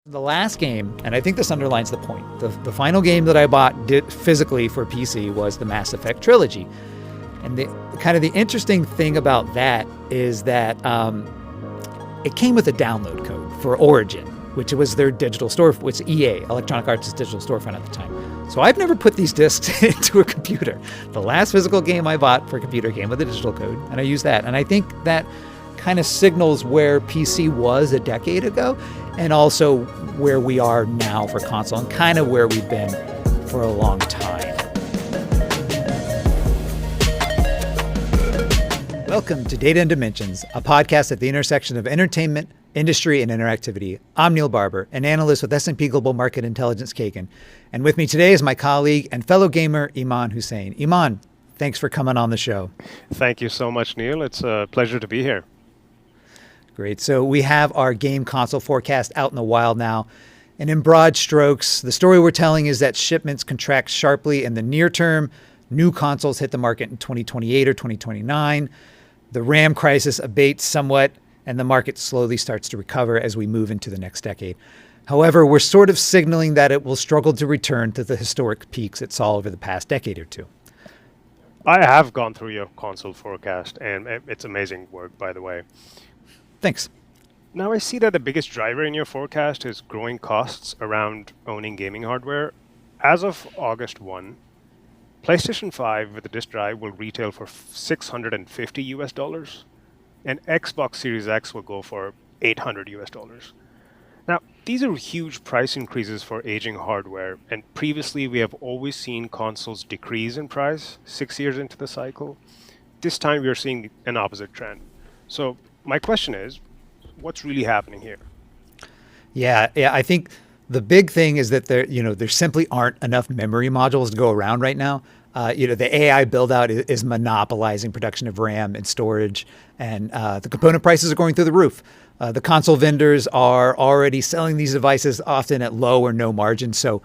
The last game, and I think this underlines the point, the final game that I bought physically for PC was the Mass Effect trilogy. And the interesting thing about that is that it came with a download code for Origin, which was their digital store, which EA, Electronic Arts' digital storefront at the time. So I've never put these discs into a computer. The last physical game I bought for a computer came with a digital code, and I used that. And I think that kind of signals where PC was a decade ago and also where we are now for console and kind of where we've been for a long time. Welcome to Data and Dimensions, a podcast at the intersection of entertainment, industry, and interactivity. I'm Neil Barber, an analyst with S&P Global Market Intelligence Kagan. And with me today is my colleague and fellow gamer, Iman Hussein. Iman, thanks for coming on the show. Thank you so much, Neil. It's a pleasure to be here. Great. So we have our game console forecast out in the wild now. And in broad strokes, the story we're telling is that shipments contract sharply in the near term. New consoles hit the market in 2028 or 2029. The RAM crisis abates somewhat, and the market slowly starts to recover as we move into the next decade. However, we're sort of signaling that it will struggle to return to the historic peaks it saw over the past decade or two. I have gone through your console forecast, and it's amazing work, by the way. Thanks. Now I see that the biggest driver in your forecast is growing costs around owning gaming hardware. As of August 1, PlayStation 5 with a disk drive will retail for $650 and Xbox Series X will go for $800. Now, these are huge price increases for aging hardware, and previously we have always seen consoles decrease in price 6 years into the cycle. This time we are seeing an opposite trend. So my question is, what's really happening here? Yeah, I think the big thing is that there simply aren't enough memory modules to go around right now. The AI build out is monopolizing production of RAM and storage, and the component prices are going through the roof. The console vendors are already selling these devices often at low or no margin, so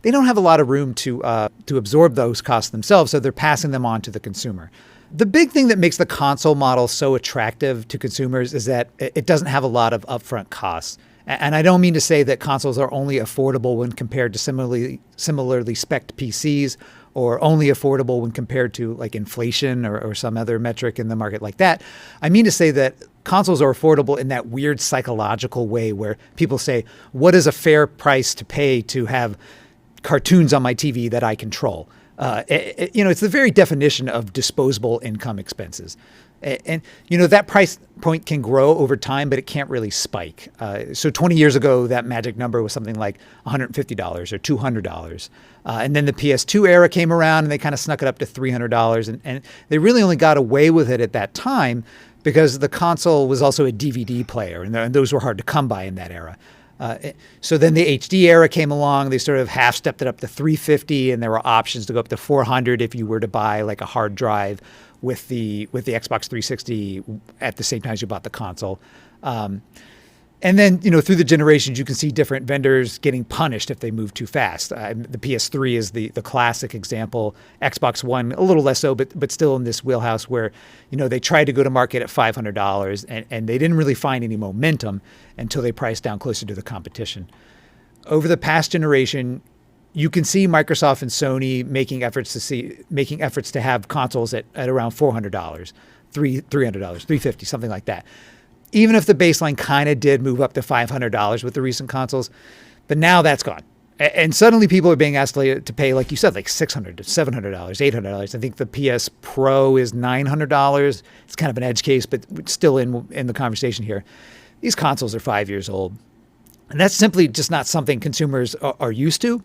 they don't have a lot of room to absorb those costs themselves, so they're passing them on to the consumer. The big thing that makes the console model so attractive to consumers is that it doesn't have a lot of upfront costs. And I don't mean to say that consoles are only affordable when compared to similarly spec'd PCs, or only affordable when compared to like inflation or some other metric in the market like that. I mean to say that consoles are affordable in that weird psychological way where people say, what is a fair price to pay to have cartoons on my TV that I control? It's the very definition of disposable income expenses. And that price point can grow over time, but it can't really spike. So 20 years ago, that magic number was something like $150 or $200. And then the PS2 era came around and they kind of snuck it up to $300. And they really only got away with it at that time because the console was also a DVD player, and those were hard to come by in that era. So then the HD era came along. They sort of half stepped it up to $350, and there were options to go up to $400 if you were to buy like a hard drive with the Xbox 360 at the same time as you bought the console. And then, through the generations, you can see different vendors getting punished if they move too fast. The PS3 is the classic example. Xbox One, a little less so, but still in this wheelhouse where, they tried to go to market at $500 and they didn't really find any momentum until they priced down closer to the competition. Over the past generation, you can see Microsoft and Sony making efforts to have consoles at around $400, $300, $350, something like that. Even if the baseline kind of did move up to $500 with the recent consoles, but now that's gone. And suddenly people are being asked to pay, like you said, like $600 to $700, $800. I think the PS Pro is $900. It's kind of an edge case, but still in the conversation here. These consoles are 5 years old. And that's simply just not something consumers are used to.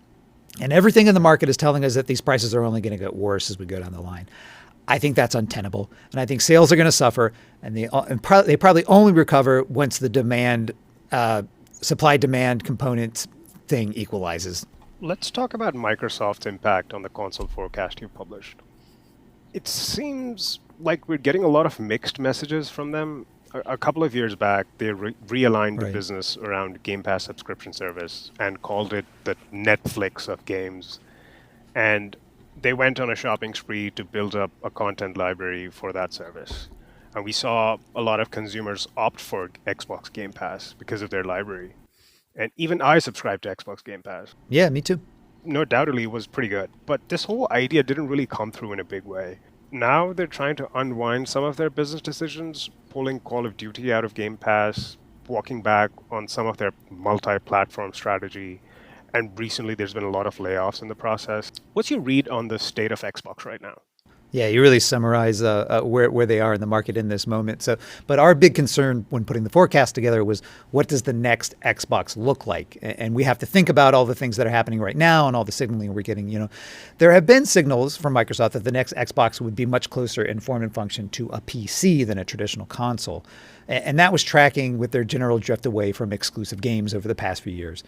And everything in the market is telling us that these prices are only going to get worse as we go down the line. I think that's untenable, and I think sales are going to suffer, and they probably only recover once the supply-demand component thing equalizes. Let's talk about Microsoft's impact on the console forecast you published. It seems like we're getting a lot of mixed messages from them. A couple of years back, they realigned the business around Game Pass subscription service and called it the Netflix of games. And they went on a shopping spree to build up a content library for that service. And we saw a lot of consumers opt for Xbox Game Pass because of their library. And even I subscribe to Xbox Game Pass. Yeah, me too. No doubtedly was pretty good. But this whole idea didn't really come through in a big way. Now they're trying to unwind some of their business decisions, pulling Call of Duty out of Game Pass, walking back on some of their multi-platform strategy, and recently there's been a lot of layoffs in the process. What's your read on the state of Xbox right now? Yeah, you really summarize where they are in the market in this moment. So, but our big concern when putting the forecast together was, what does the next Xbox look like? And we have to think about all the things that are happening right now and all the signaling we're getting. There have been signals from Microsoft that the next Xbox would be much closer in form and function to a PC than a traditional console, and that was tracking with their general drift away from exclusive games over the past few years.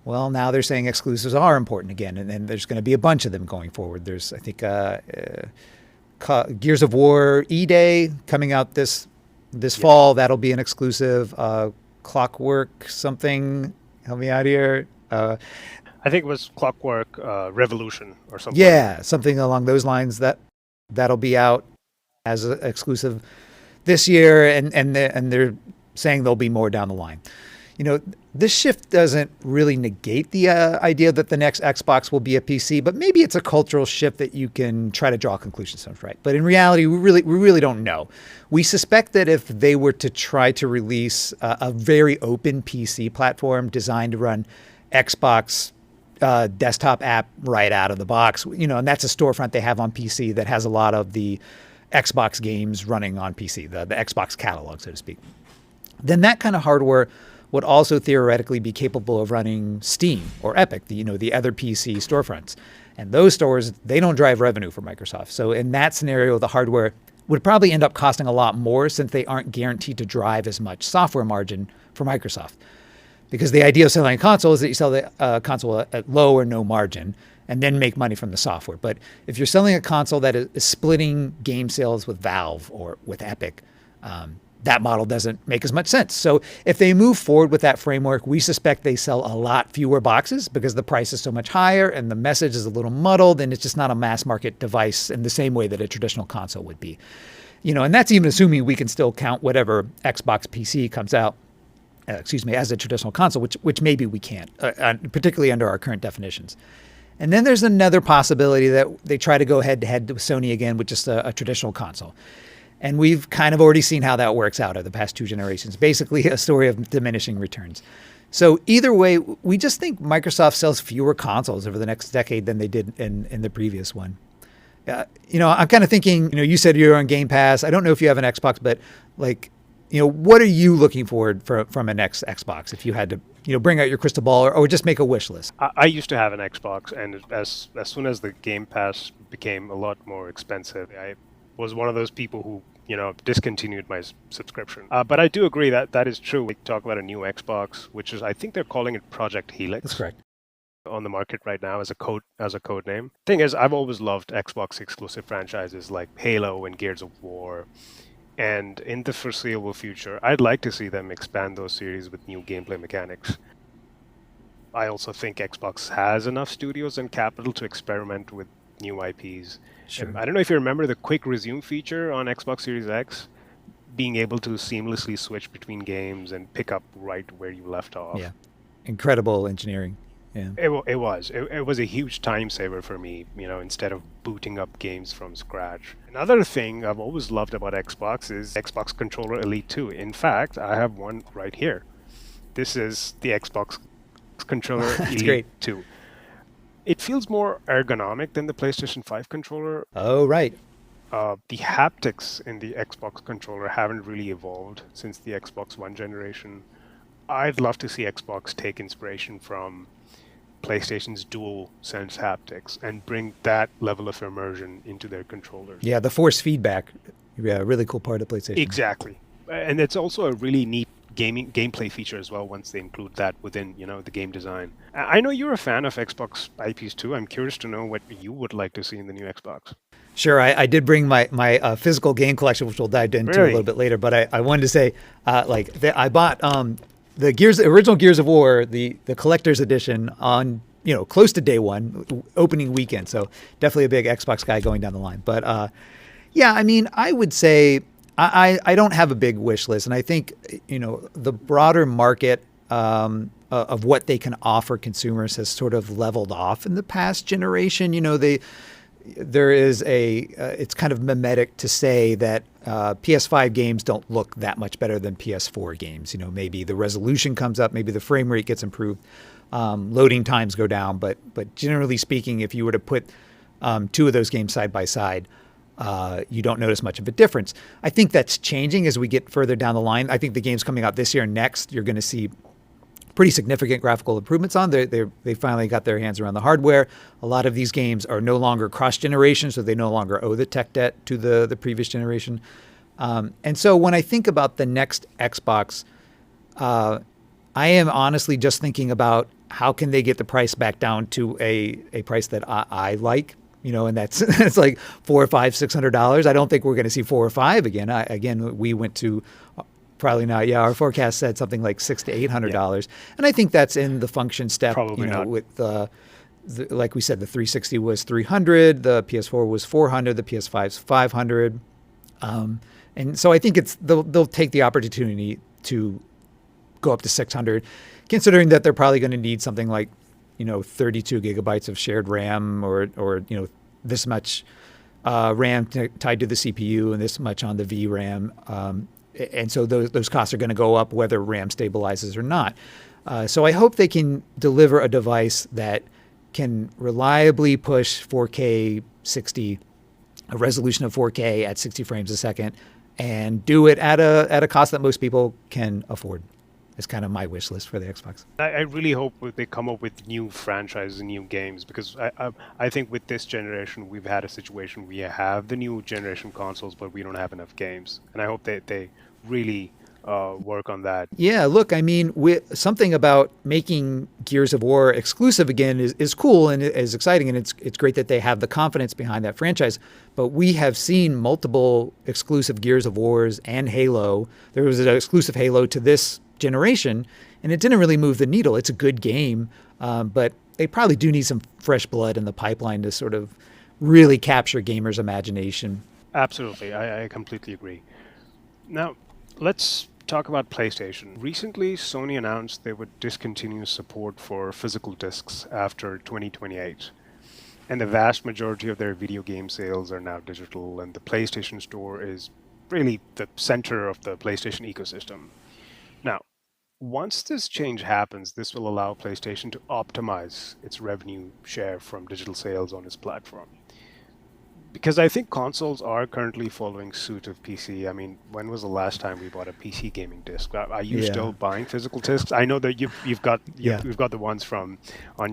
Well, now they're saying exclusives are important again, and there's going to be a bunch of them going forward. There's, I think, Gears of War E-Day coming out this fall. That'll be an exclusive. Clockwork something. Help me out here. I think it was Clockwork Revolution or something. Yeah, something along those lines. That'll be out as an exclusive this year, and they're saying there'll be more down the line. This shift doesn't really negate the idea that the next Xbox will be a PC, but maybe it's a cultural shift that you can try to draw conclusions from, right? But in reality, we really don't know. We suspect that if they were to try to release a very open PC platform designed to run Xbox desktop app right out of the box, and that's a storefront they have on PC that has a lot of the Xbox games running on PC, the Xbox catalog, so to speak, then that kind of hardware would also theoretically be capable of running Steam or Epic, the other PC storefronts. And those stores, they don't drive revenue for Microsoft. So in that scenario, the hardware would probably end up costing a lot more since they aren't guaranteed to drive as much software margin for Microsoft. Because the idea of selling a console is that you sell the console at low or no margin and then make money from the software. But if you're selling a console that is splitting game sales with Valve or with Epic, that model doesn't make as much sense. So if they move forward with that framework, we suspect they sell a lot fewer boxes because the price is so much higher and the message is a little muddled, and it's just not a mass market device in the same way that a traditional console would be. And that's even assuming we can still count whatever Xbox PC comes out, as a traditional console, which maybe we can't, particularly under our current definitions. And then there's another possibility that they try to go head-to-head with Sony again with just a traditional console. And we've kind of already seen how that works out over the past two generations. Basically, a story of diminishing returns. So either way, we just think Microsoft sells fewer consoles over the next decade than they did in the previous one. I'm kind of thinking, you said you're on Game Pass. I don't know if you have an Xbox, but what are you looking forward from a next Xbox if you had to, bring out your crystal ball or just make a wish list? I used to have an Xbox, and as soon as the Game Pass became a lot more expensive, I was one of those people who, discontinued my subscription. But I do agree that is true. We talk about a new Xbox, which is, I think they're calling it Project Helix. That's correct. On the market right now as a code name. Thing is, I've always loved Xbox exclusive franchises like Halo and Gears of War. And in the foreseeable future, I'd like to see them expand those series with new gameplay mechanics. I also think Xbox has enough studios and capital to experiment with new IPs. Sure. I don't know if you remember the quick resume feature on Xbox Series X, being able to seamlessly switch between games and pick up right where you left off. Yeah, incredible engineering. Yeah. It was a huge time saver for me, instead of booting up games from scratch. Another thing I've always loved about Xbox is Xbox Controller Elite 2. In fact, I have one right here. This is the Xbox Controller Elite great. 2. It feels more ergonomic than the PlayStation 5 controller. Oh, right. The haptics in the Xbox controller haven't really evolved since the Xbox One generation. I'd love to see Xbox take inspiration from PlayStation's dual sense haptics and bring that level of immersion into their controllers. Yeah, the force feedback, a really cool part of PlayStation. Exactly. And it's also a really neat gameplay feature as well once they include that within, the game design. I know you're a fan of Xbox IPs too. I'm curious to know what you would like to see in the new Xbox. Sure, I did bring my physical game collection, which we'll dive into a little bit later. But I wanted to say, I bought the original Gears of War, the collector's edition on close to day one, opening weekend. So definitely a big Xbox guy going down the line. But I would say I don't have a big wish list, and I think the broader market of what they can offer consumers has sort of leveled off in the past generation. There is it's kind of mimetic to say that PS5 games don't look that much better than PS4 games. Maybe the resolution comes up, maybe the frame rate gets improved, loading times go down, but generally speaking, if you were to put two of those games side by side, you don't notice much of a difference. I think that's changing as we get further down the line. I think the games coming out this year and next, you're going to see pretty significant graphical improvements on. They finally got their hands around the hardware. A lot of these games are no longer cross-generation, so they no longer owe the tech debt to the previous generation. And so when I think about the next Xbox, I am honestly just thinking about how can they get the price back down to a price that I like. And that's it's like $400 or $600. I don't think we're going to see 4 or 5 again. We went to probably not. Yeah, our forecast said something like $600 to $800, and I think that's in the function step. Probably not. With like we said, the 360 was $300, the PS4 was $400, the PS5's $500, and so I think they'll take the opportunity to go up to $600, considering that they're probably going to need something like 32 gigabytes of shared RAM or this much RAM tied to the CPU and this much on the VRAM. And so those costs are going to go up whether RAM stabilizes or not. So I hope they can deliver a device that can reliably push 4K 60, a resolution of 4K at 60 frames a second, and do it at a cost that most people can afford. It's kind of my wish list for the Xbox. I really hope they come up with new franchises and new games, because I think with this generation we've had a situation where we have the new generation consoles, but we don't have enough games, and I hope they really work on that. Yeah, look, I mean, something about making Gears of War exclusive again is cool and is exciting, and it's great that they have the confidence behind that franchise. But we have seen multiple exclusive Gears of Wars and Halo. There was an exclusive Halo to this generation, and it didn't really move the needle. It's a good game, but they probably do need some fresh blood in the pipeline to sort of really capture gamers' imagination. Absolutely, I completely agree. Now, let's talk about PlayStation. Recently, Sony announced they would discontinue support for physical discs after 2028. And the vast majority of their video game sales are now digital, and the PlayStation Store is really the center of the PlayStation ecosystem. Now, once this change happens, this will allow PlayStation to optimize its revenue share from digital sales on its platform. Because I think consoles are currently following suit of PC. I mean, when was the last time we bought a PC gaming disc? Are you still buying physical discs? I know that you've got the ones from on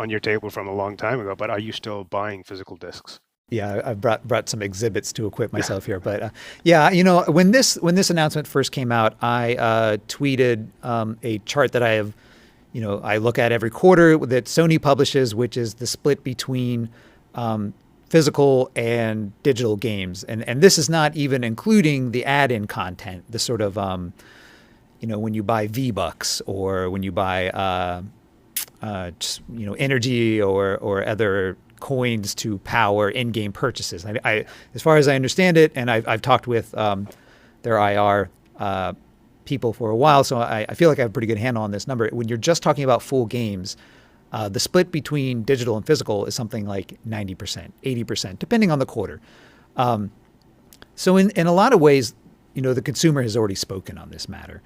your table from a long time ago, but are you still buying physical discs? Yeah, I've brought some exhibits to equip myself here, but when this announcement first came out, I tweeted a chart that I have, I look at every quarter that Sony publishes, which is the split between physical and digital games, and this is not even including the add-in content, the sort of when you buy V-Bucks or when you buy energy or other coins to power in-game purchases. As far as I understand it, and I've talked with their IR people for a while, so I feel like I have a pretty good handle on this number. When you're just talking about full games, the split between digital and physical is something like 90%, 80%, depending on the quarter. So in a lot of ways, the consumer has already spoken on this matter.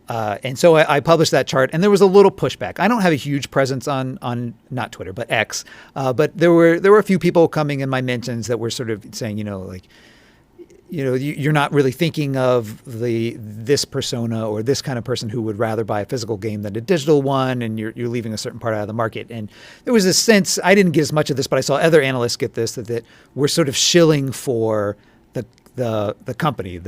And so I published that chart, and there was a little pushback. I don't have a huge presence on not Twitter, but X. But there were a few people coming in my mentions that were sort of saying, you're not really thinking of this persona or this kind of person who would rather buy a physical game than a digital one, and you're leaving a certain part out of the market. And there was a sense, I didn't get as much of this, but I saw other analysts get this, that we're sort of shilling for the company,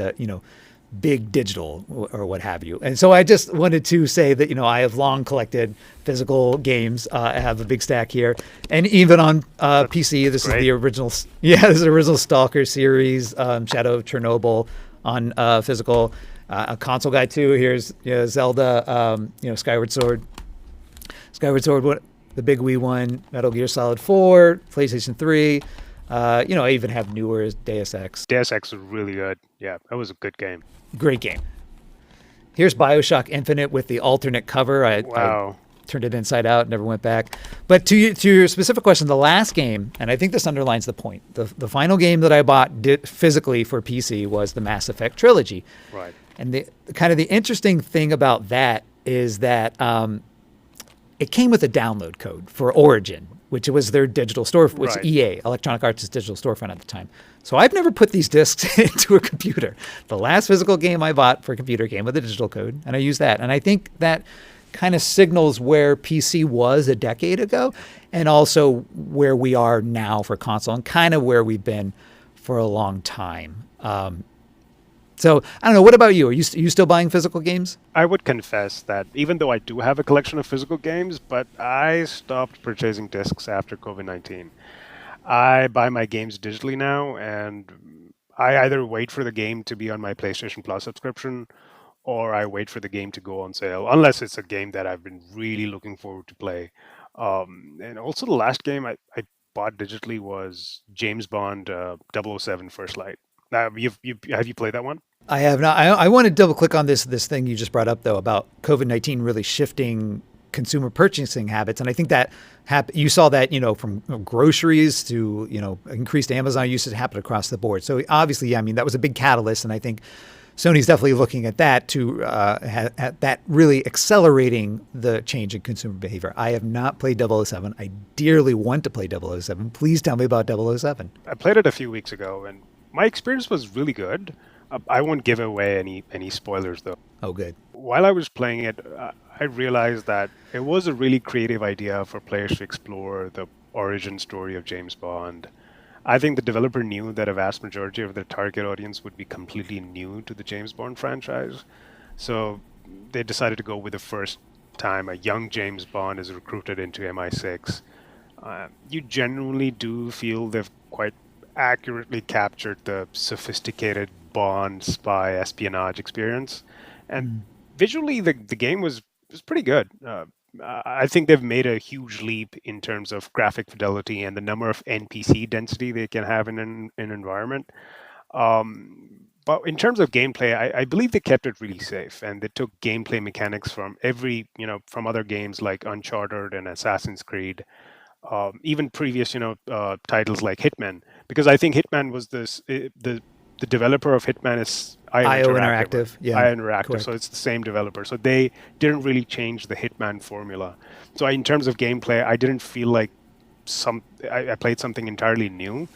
big digital or what have you. And so I just wanted to say that, I have long collected physical games. I have a big stack here. And even on PC, this is the original, this is the original Stalker series, Shadow of Chernobyl on physical. A console guy too. Here's Zelda, Skyward Sword. The big Wii one, Metal Gear Solid 4, PlayStation 3. I even have newer Deus Ex. Deus Ex was really good. Yeah, that was a good game. Great game. Here's BioShock Infinite with the alternate cover. I Wow. turned it inside out, never went back. But to your specific question, the last game, and I think this underlines the point, the final game that I bought physically for PC was the Mass Effect trilogy. Right. And the kind of the interesting thing about that is that it came with a download code for Origin, which was their digital store, which Right. EA, Electronic Arts' digital storefront at the time. So I've never put these discs into a computer. The last physical game I bought for a computer came with a digital code, and I use that. And I think that kind of signals where PC was a decade ago and also where we are now for console and kind of where we've been for a long time. So I don't know. What about you? Are you still buying physical games? I would confess that even though I do have a collection of physical games, but I stopped purchasing discs after COVID-19. I buy my games digitally now, and I either wait for the game to be on my PlayStation Plus subscription or I wait for the game to go on sale, unless it's a game that I've been really looking forward to play. And also, the last game I bought digitally was James Bond 007 First Light. Have you played that one? I have not. I want to double click on this thing you just brought up though about COVID-19 really shifting consumer purchasing habits, and I think that you saw that from groceries to increased Amazon usage happen across the board. So obviously, yeah, I mean that was a big catalyst, and I think Sony's definitely looking at that to at that really accelerating the change in consumer behavior. I have not played 007. I dearly want to play 007. Please tell me about 007. I played it a few weeks ago, and my experience was really good. I won't give away any spoilers though. Oh, good. While I was playing it, I realized that it was a really creative idea for players to explore the origin story of James Bond. I think the developer knew that a vast majority of their target audience would be completely new to the James Bond franchise. So they decided to go with the first time a young James Bond is recruited into MI6. You genuinely do feel they've quite accurately captured the sophisticated Bond spy espionage experience. And visually, the game was pretty good. I think they've made a huge leap in terms of graphic fidelity and the number of NPC density they can have in an environment. But in terms of gameplay, I believe they kept it really safe, and they took gameplay mechanics from from other games like Uncharted and Assassin's Creed, even previous, titles like Hitman, because I think Hitman was the developer of Hitman is IO IO Interactive. Yeah, IO Interactive, correct. so it's the same developer. So they didn't really change the Hitman formula. So in terms of gameplay, I didn't feel like I played something entirely new.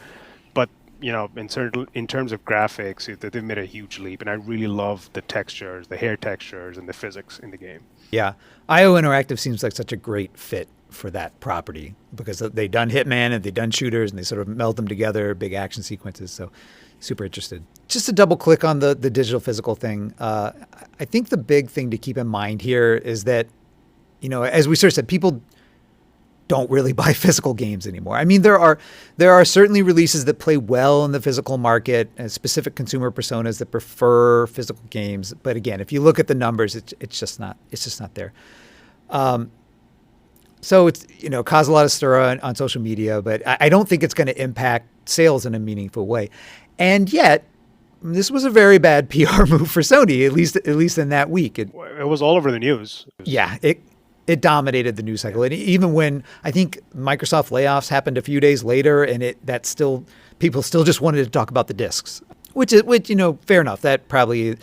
But in terms of graphics, they've made a huge leap, and I really love the textures, the hair textures, and the physics in the game. Yeah. IO Interactive seems like such a great fit for that property because they've done Hitman and they've done shooters and they sort of meld them together, big action sequences. So super interested. Just to double click on the digital physical thing, I think the big thing to keep in mind here is that, as we sort of said, people don't really buy physical games anymore. I mean, there are certainly releases that play well in the physical market and specific consumer personas that prefer physical games. But again, if you look at the numbers, it's just not there. So it's caused a lot of stir on social media, but I don't think it's going to impact sales in a meaningful way. And yet, this was a very bad PR move for Sony, at least in that week. It was all over the news. Yeah, it dominated the news cycle. And even when I think Microsoft layoffs happened a few days later, and people still just wanted to talk about the discs, which fair enough. That probably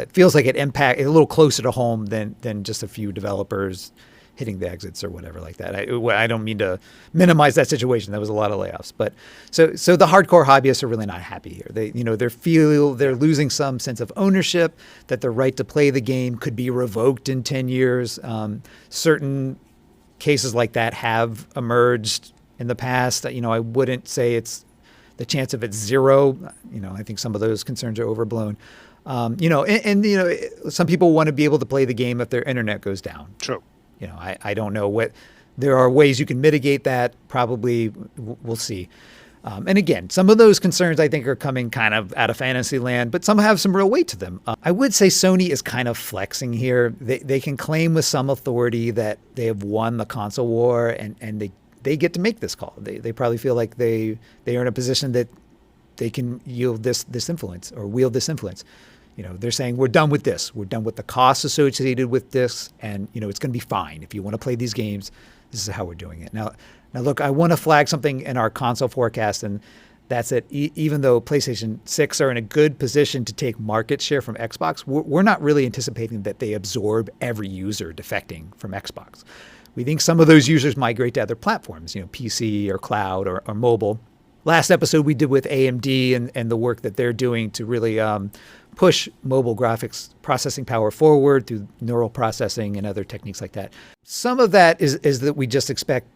feels like it impacted a little closer to home than just a few developers hitting the exits or whatever like that. I don't mean to minimize that situation. There was a lot of layoffs, but so the hardcore hobbyists are really not happy here. They're losing some sense of ownership, that the right to play the game could be revoked in 10 years. Certain cases like that have emerged in the past. I wouldn't say the chance of it's zero. I think some of those concerns are overblown. Some people want to be able to play the game if their internet goes down. True. I don't know there are ways you can mitigate that. Probably we'll see. And again, some of those concerns I think are coming kind of out of fantasy land, but some have some real weight to them. I would say Sony is kind of flexing here. They can claim with some authority that they have won the console war and they get to make this call. They probably feel like they are in a position that they can yield this influence or wield this influence. They're saying we're done with this. We're done with the costs associated with this, and it's going to be fine. If you want to play these games, this is how we're doing it. Now look, I want to flag something in our console forecast, and that's that even though PlayStation 6 are in a good position to take market share from Xbox, we're not really anticipating that they absorb every user defecting from Xbox. We think some of those users migrate to other platforms, PC or cloud or mobile. Last episode we did with AMD and the work that they're doing to really push mobile graphics processing power forward through neural processing and other techniques like that. Some of that is that we just expect,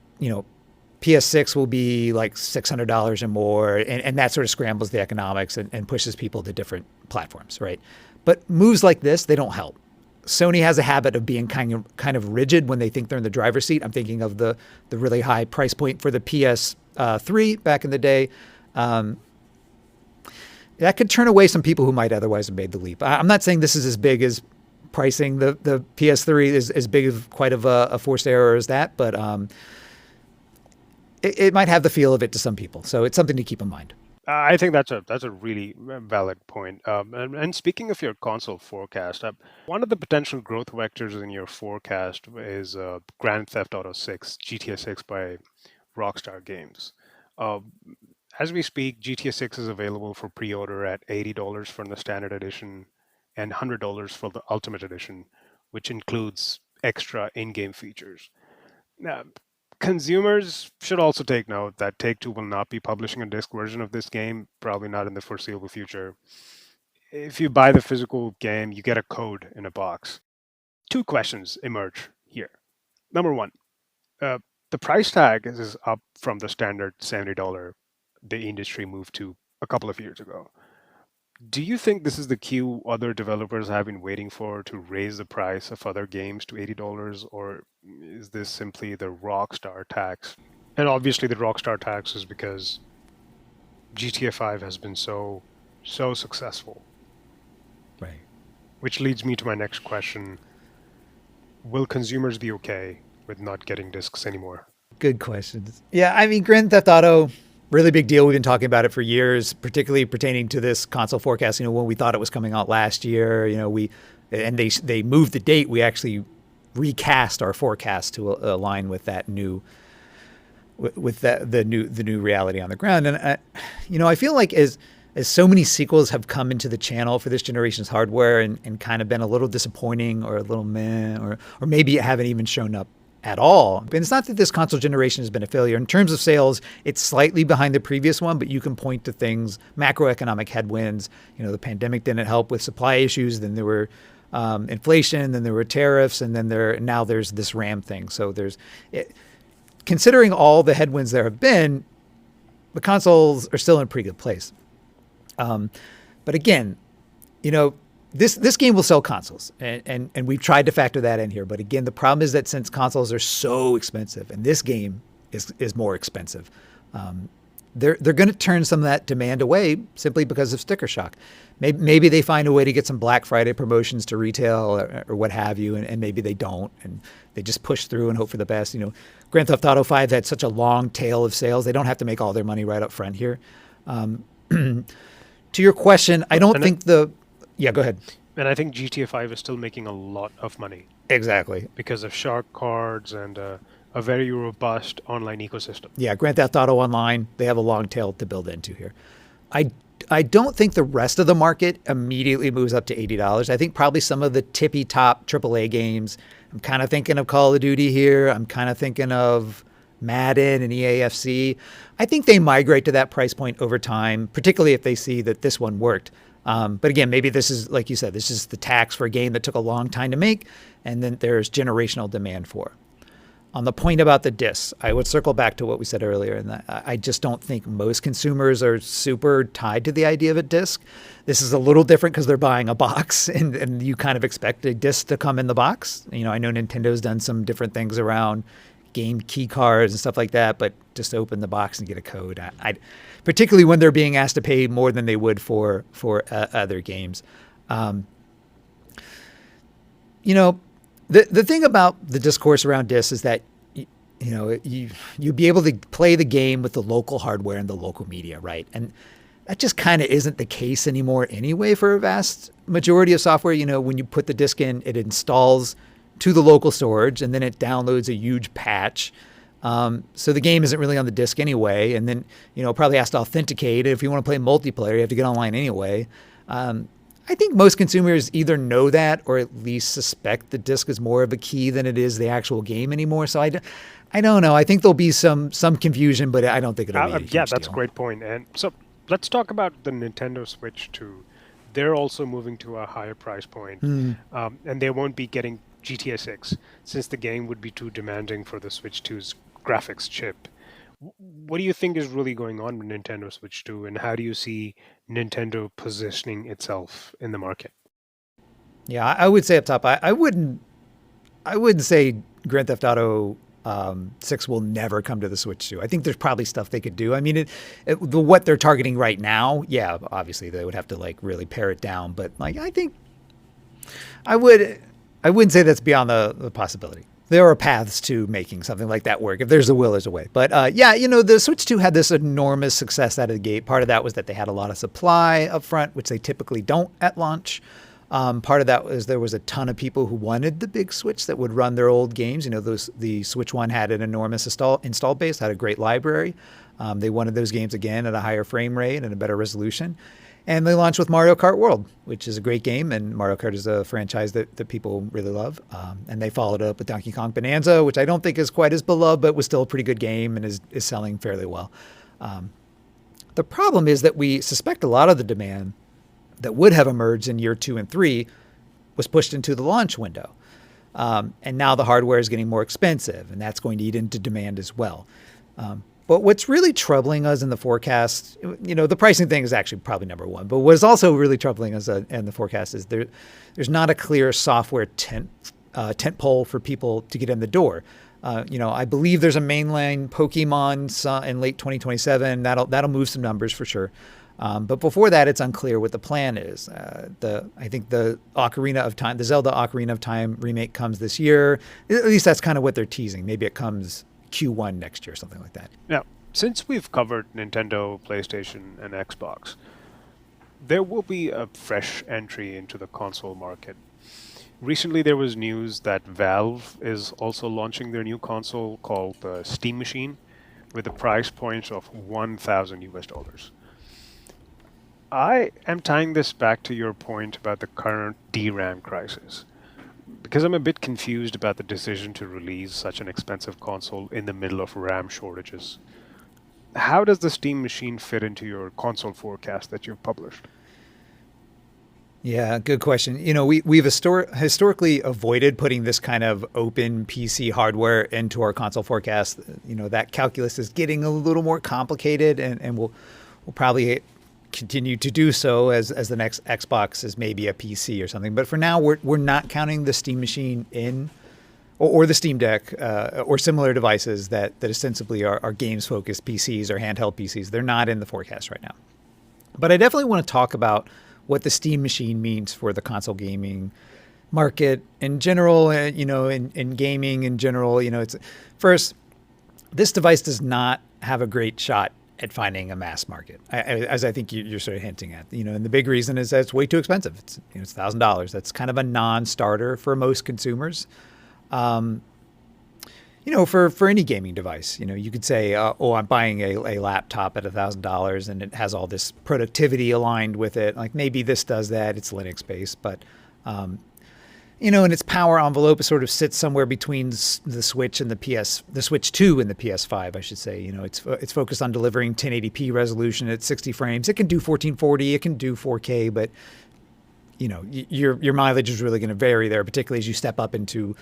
PS6 will be like $600 or more, and that sort of scrambles the economics and pushes people to different platforms, right? But moves like this, they don't help. Sony has a habit of being kind of rigid when they think they're in the driver's seat. I'm thinking of the really high price point for the PS3 back in the day. That could turn away some people who might otherwise have made the leap. I'm not saying this is as big as pricing the PS3 is as big of quite of a forced error as that, but it might have the feel of it to some people. So it's something to keep in mind. I think that's a really valid point. And speaking of your console forecast, one of the potential growth vectors in your forecast is Grand Theft Auto 6, GTA 6 by Rockstar Games. As we speak, GTA 6 is available for pre-order at $80 for the standard edition and $100 for the ultimate edition, which includes extra in-game features. Now, consumers should also take note that Take-Two will not be publishing a disc version of this game, probably not in the foreseeable future. If you buy the physical game, you get a code in a box. Two questions emerge here. Number one, the price tag is up from the standard $70 the industry moved to a couple of years ago. Do you think this is the cue other developers have been waiting for to raise the price of other games to $80, or is this simply the Rockstar tax? And obviously the Rockstar tax is because GTA 5 has been so successful. Right. Which leads me to my next question. Will consumers be okay with not getting discs anymore? Good questions. Yeah, I mean, Grand Theft Auto, really big deal. We've been talking about it for years, particularly pertaining to this console forecast. When we thought it was coming out last year, they moved the date. We actually recast our forecast to align with that new, the new reality on the ground. And I feel like as so many sequels have come into the channel for this generation's hardware and kind of been a little disappointing or a little meh, or maybe it haven't even shown up at all. And it's not that this console generation has been a failure. In terms of sales, it's slightly behind the previous one, but you can point to things, macroeconomic headwinds. The pandemic didn't help with supply issues. Then there were inflation, then there were tariffs, and then now there's this RAM thing. So considering all the headwinds there have been, the consoles are still in a pretty good place. But again, this game will sell consoles, and we've tried to factor that in here. But again, the problem is that since consoles are so expensive, and this game is more expensive, they're going to turn some of that demand away simply because of sticker shock. Maybe they find a way to get some Black Friday promotions to retail or what have you, and maybe they don't, and they just push through and hope for the best. Grand Theft Auto 5 had such a long tail of sales; they don't have to make all their money right up front here. To your question, I don't think Yeah, go ahead. And I think GTA 5 is still making a lot of money. Exactly. Because of shark cards and a very robust online ecosystem. Yeah, Grand Theft Auto Online, they have a long tail to build into here. I don't think the rest of the market immediately moves up to $80. I think probably some of the tippy top AAA games, I'm kind of thinking of Call of Duty here. I'm kind of thinking of Madden and EAFC. I think they migrate to that price point over time, particularly if they see that this one worked. But again, maybe this is, like you said, this is the tax for a game that took a long time to make, and then there's generational demand for. On the point about the discs, I would circle back to what we said earlier, and that I just don't think most consumers are super tied to the idea of a disc. This is a little different because they're buying a box, and you kind of expect a disc to come in the box. I know Nintendo's done some different things around game key cards and stuff like that, but just open the box and get a code. Particularly when they're being asked to pay more than they would for other games. The thing about the discourse around discs is that you'd be able to play the game with the local hardware and the local media, right? And that just kind of isn't the case anymore anyway for a vast majority of software. When you put the disk in, it installs to the local storage and then it downloads a huge patch. So the game isn't really on the disk anyway. And then, probably has to authenticate it. If you want to play multiplayer, you have to get online anyway. I think most consumers either know that or at least suspect the disk is more of a key than it is the actual game anymore. So I don't know. I think there'll be some confusion, but I don't think it'll be a huge yeah, that's deal. a great point. And so let's talk about the Nintendo Switch 2. They're also moving to a higher price point, and they won't be getting GTA 6 since the game would be too demanding for the Switch 2's graphics chip. What do you think is really going on with Nintendo Switch 2, and how do you see Nintendo positioning itself in the market? Yeah, I would say up top, I wouldn't say Grand Theft Auto 6 will never come to the Switch 2. I think there's probably stuff they could do. I mean, what they're targeting right now, yeah, obviously they would have to really pare it down. But I think I wouldn't say that's beyond the possibility. There are paths to making something like that work. If there's a will, there's a way. But the Switch 2 had this enormous success out of the gate. Part of that was that they had a lot of supply up front, which they typically don't at launch. Part of that was there was a ton of people who wanted the big Switch that would run their old games. The Switch 1 had an enormous install base, had a great library. They wanted those games again at a higher frame rate and a better resolution. And they launched with Mario Kart World, which is a great game. And Mario Kart is a franchise that people really love. And they followed it up with Donkey Kong Bonanza, which I don't think is quite as beloved, but was still a pretty good game and is selling fairly well. The problem is that we suspect a lot of the demand that would have emerged in year 2 and 3 was pushed into the launch window. And now the hardware is getting more expensive, and that's going to eat into demand as well. But what's really troubling us in the forecast, the pricing thing is actually probably number one. But what is also really troubling us in the forecast is there's not a clear software tent pole for people to get in the door. I believe there's a mainline Pokemon in late 2027. That'll move some numbers for sure. But before that, it's unclear what the plan is. I think the Zelda Ocarina of Time remake comes this year. At least that's kind of what they're teasing. Maybe it comes Q1 next year, something like that. Now, since we've covered Nintendo, PlayStation, and Xbox, there will be a fresh entry into the console market. Recently, there was news that Valve is also launching their new console called the Steam Machine with a price point of $1,000. I am tying this back to your point about the current DRAM crisis, because I'm a bit confused about the decision to release such an expensive console in the middle of RAM shortages. How does the Steam Machine fit into your console forecast that you've published? Yeah, good question. We've historically avoided putting this kind of open PC hardware into our console forecast. That calculus is getting a little more complicated, and we'll probably continue to do so as the next Xbox is maybe a PC or something. But for now, we're not counting the Steam Machine in, or the Steam Deck, or similar devices that ostensibly are games-focused PCs or handheld PCs. They're not in the forecast right now. But I definitely want to talk about what the Steam Machine means for the console gaming market in general, in gaming in general. It's first, this device does not have a great shot at finding a mass market, as I think you're sort of hinting at. And the big reason is that it's way too expensive. It's $1,000. That's kind of a non-starter for most consumers. For any gaming device, you could say, I'm buying a laptop at $1,000 and it has all this productivity aligned with it. Like maybe this does that. It's Linux based, but and its power envelope sort of sits somewhere between the Switch and the Switch 2 and the PS5, I should say. It's focused on delivering 1080p resolution at 60 frames. It can do 1440, it can do 4K, but your mileage is really going to vary there, particularly as you step up into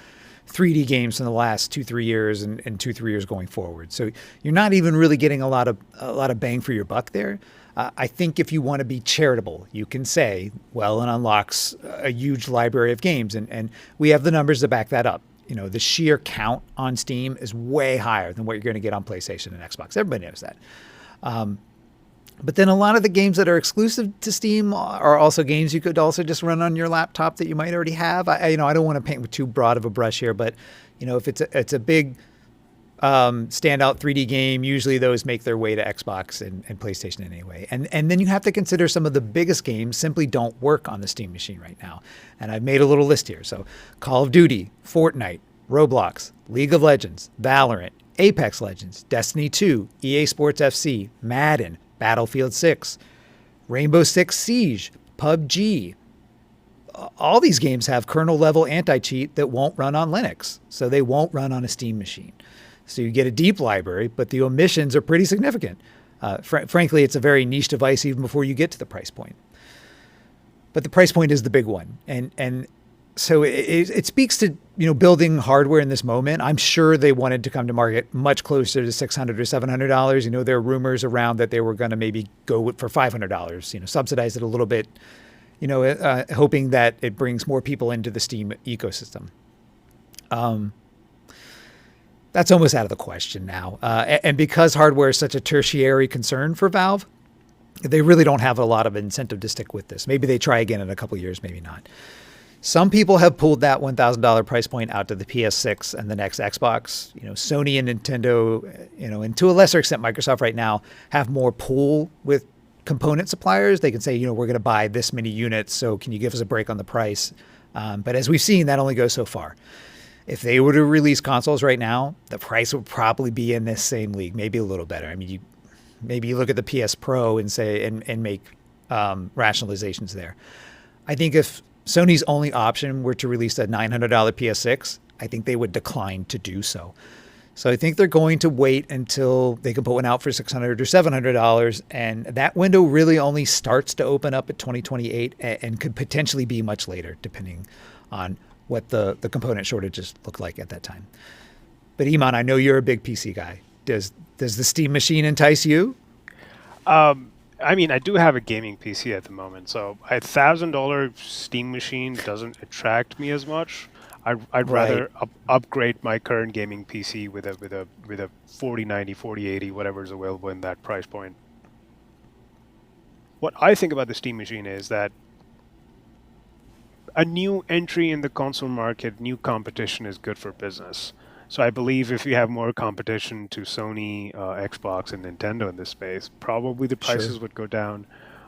3D games in the last 2-3 years and 2-3 years going forward. So you're not even really getting a lot of bang for your buck there. I think if you want to be charitable, you can say, well, it unlocks a huge library of games, and we have the numbers to back that up. The sheer count on Steam is way higher than what you're going to get on PlayStation and Xbox. Everybody knows that. But then a lot of the games that are exclusive to Steam are also games you could also just run on your laptop that you might already have. I don't want to paint with too broad of a brush here, but if it's a big standout 3D game. Usually those make their way to Xbox and PlayStation anyway. And then you have to consider some of the biggest games simply don't work on the Steam machine right now. And I've made a little list here. So Call of Duty, Fortnite, Roblox, League of Legends, Valorant, Apex Legends, Destiny 2, EA Sports FC, Madden, Battlefield 6, Rainbow Six Siege, PUBG. All these games have kernel level anti-cheat that won't run on Linux. So they won't run on a Steam machine. So you get a deep library, but the omissions are pretty significant. Frankly, it's a very niche device even before you get to the price point. But the price point is the big one. And so it speaks to, building hardware in this moment. I'm sure they wanted to come to market much closer to $600 or $700. There are rumors around that they were going to maybe go for $500, subsidize it a little bit, hoping that it brings more people into the Steam ecosystem. That's almost out of the question now. And because hardware is such a tertiary concern for Valve, they really don't have a lot of incentive to stick with this. Maybe they try again in a couple of years, maybe not. Some people have pulled that $1,000 price point out to the PS6 and the next Xbox. Sony and Nintendo, and to a lesser extent Microsoft right now have more pull with component suppliers. They can say, we're going to buy this many units, so can you give us a break on the price? But as we've seen, that only goes so far. If they were to release consoles right now, the price would probably be in this same league, maybe a little better. I mean, maybe you look at the PS Pro and say and make rationalizations there. I think if Sony's only option were to release a $900 PS6, I think they would decline to do so. So I think they're going to wait until they can put one out for $600 or $700, and that window really only starts to open up at 2028 and could potentially be much later, depending on what the component shortages look like at that time. But Iman, I know you're a big PC guy. Does the Steam machine entice you? I do have a gaming PC at the moment, so a $1,000 Steam machine doesn't attract me as much. I'd rather upgrade my current gaming PC with a 4090, 4080, whatever's available in that price point. What I think about the Steam machine is that a new entry in the console market, new competition is good for business. So I believe if you have more competition to Sony, Xbox, and Nintendo in this space, probably the prices would go down.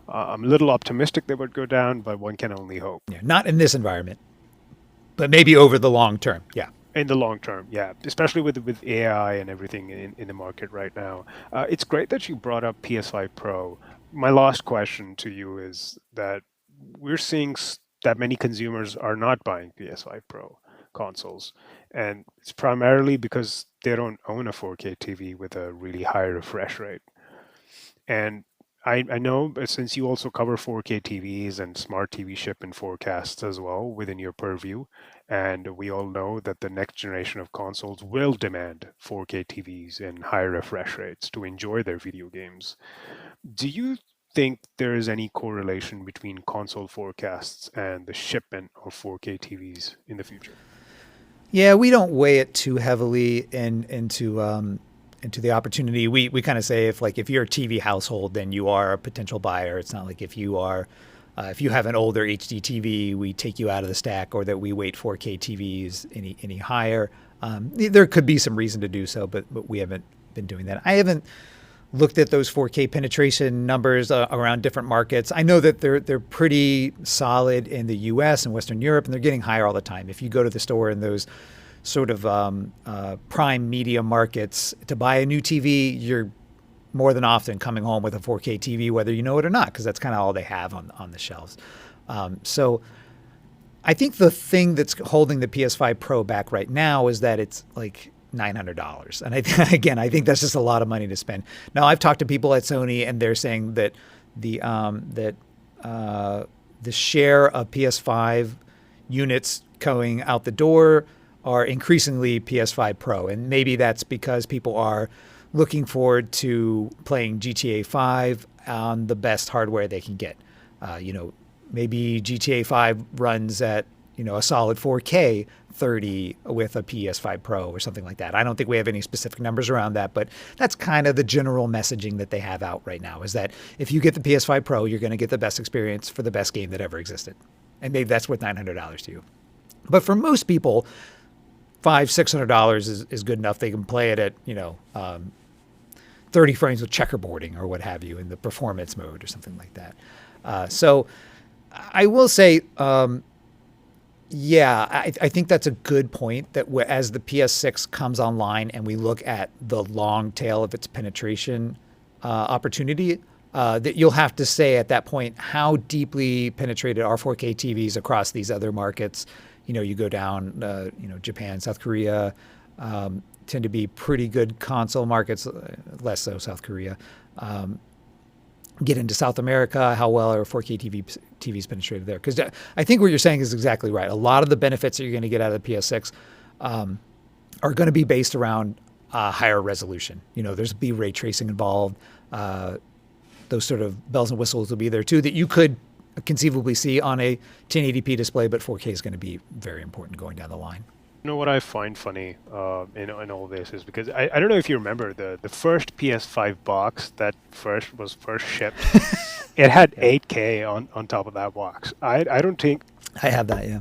I'm a little optimistic they would go down, but one can only hope. Yeah, not in this environment, but maybe over the long term. Yeah. In the long term, yeah, especially with AI and everything in the market right now. It's great that you brought up PS5 Pro. My last question to you is that we're seeing that many consumers are not buying PS5 Pro consoles. And it's primarily because they don't own a 4K TV with a really high refresh rate. And I know since you also cover 4K TVs and smart TV shipment forecasts as well within your purview, and we all know that the next generation of consoles will demand 4K TVs and higher refresh rates to enjoy their video games. Do you think there is any correlation between console forecasts and the shipment of 4K TVs in the future? Yeah, we don't weigh it too heavily into the opportunity. We kind of say if you're a TV household, then you are a potential buyer. It's not like if you have an older HD TV, we take you out of the stack, or that we weight 4K TVs any higher. There could be some reason to do so, but we haven't been doing that. I haven't looked at those 4K penetration numbers around different markets. I know that they're pretty solid in the US and Western Europe, and they're getting higher all the time. If you go to the store in those sort of prime media markets to buy a new TV, you're more than often coming home with a 4K TV, whether you know it or not, because that's kind of all they have on the shelves. So I think the thing that's holding the PS5 Pro back right now is that it's like $900. And I think that's just a lot of money to spend. Now, I've talked to people at Sony, and they're saying that the share of PS5 units going out the door are increasingly PS5 Pro. And maybe that's because people are looking forward to playing GTA 5 on the best hardware they can get. Maybe GTA 5 runs at, a solid 4K 30 with a PS5 Pro or something like that. I don't think we have any specific numbers around that, but that's kind of the general messaging that they have out right now, is that if you get the PS5 Pro, you're going to get the best experience for the best game that ever existed. And maybe that's worth $900 to you. But for most people, $500-$600 is good enough. They can play it at 30 frames with checkerboarding or what have you in the performance mode or something like that. So I will say, I think that's a good point that as the PS6 comes online and we look at the long tail of its penetration opportunity, that you'll have to say at that point how deeply penetrated are 4K TVs across these other markets. You go down, Japan, South Korea, tend to be pretty good console markets, less so South Korea. Get into South America, how well are 4K TVs penetrated there? Because I think what you're saying is exactly right. A lot of the benefits that you're going to get out of the PS6 are going to be based around higher resolution. There's be ray tracing involved. Those sort of bells and whistles will be there too that you could conceivably see on a 1080p display, but 4K is going to be very important going down the line. You know what I find funny in all this is because I don't know if you remember the first PS5 box that was first shipped. It had 8K on top of that box. I don't think I have that. Yeah,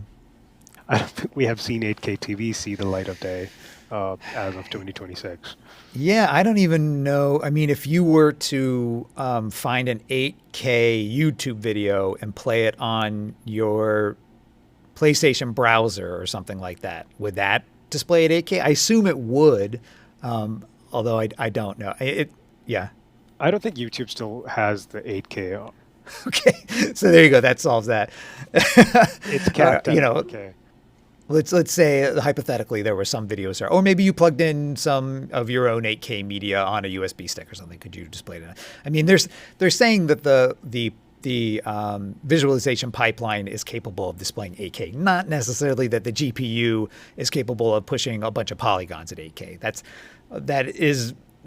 I don't think we have seen 8K TV see the light of day as of 2026. Yeah, I don't even know. I mean, if you were to find an 8K YouTube video and play it on your PlayStation browser or something like that, would that display at 8K? I assume it would, although I don't know. Yeah. I don't think YouTube still has the 8K. Okay, so there you go. That solves that. It's capped at 8K. Let's say hypothetically there were some videos there, or maybe you plugged in some of your own 8K media on a USB stick or something. Could you display it? I mean, they're saying that the visualization pipeline is capable of displaying 8K, not necessarily that the GPU is capable of pushing a bunch of polygons at 8K.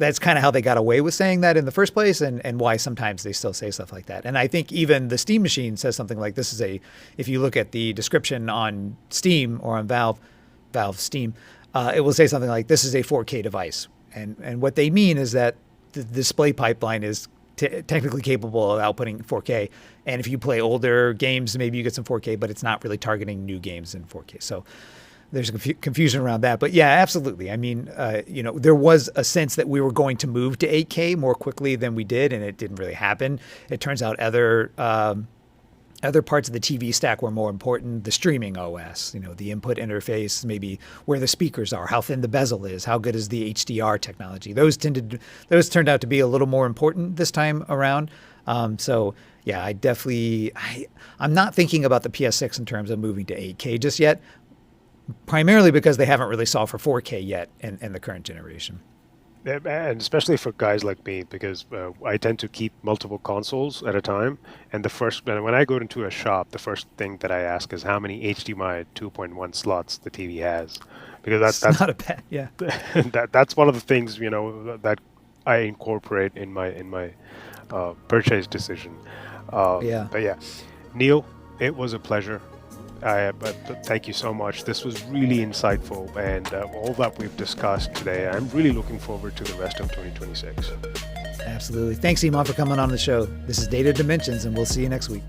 That's kind of how they got away with saying that in the first place, and why sometimes they still say stuff like that. And I think even the Steam machine says something like this is if you look at the description on Steam or on Valve Steam, it will say something like this is a 4K device. And what they mean is that the display pipeline is technically capable of outputting 4K. And if you play older games, maybe you get some 4K, but it's not really targeting new games in 4K. So there's confusion around that. But yeah, absolutely. I mean, there was a sense that we were going to move to 8K more quickly than we did, and it didn't really happen. It turns out other parts of the TV stack were more important. The streaming OS, the input interface, maybe where the speakers are, how thin the bezel is, how good is the HDR technology. Those turned out to be a little more important this time around. So yeah, I'm not thinking about the PS6 in terms of moving to 8K just yet, primarily because they haven't really solved for 4K yet in the current generation. And especially for guys like me, because I tend to keep multiple consoles at a time. And when I go into a shop, the first thing that I ask is how many HDMI 2.1 slots the TV has, because that's not a bad, yeah. That's one of the things that I incorporate in my purchase decision. But yeah, Neil, it was a pleasure. But thank you so much. This was really insightful, and all that we've discussed today, I'm really looking forward to the rest of 2026. Absolutely. Thanks, Iman, for coming on the show. This is Data Dimensions, and we'll see you next week.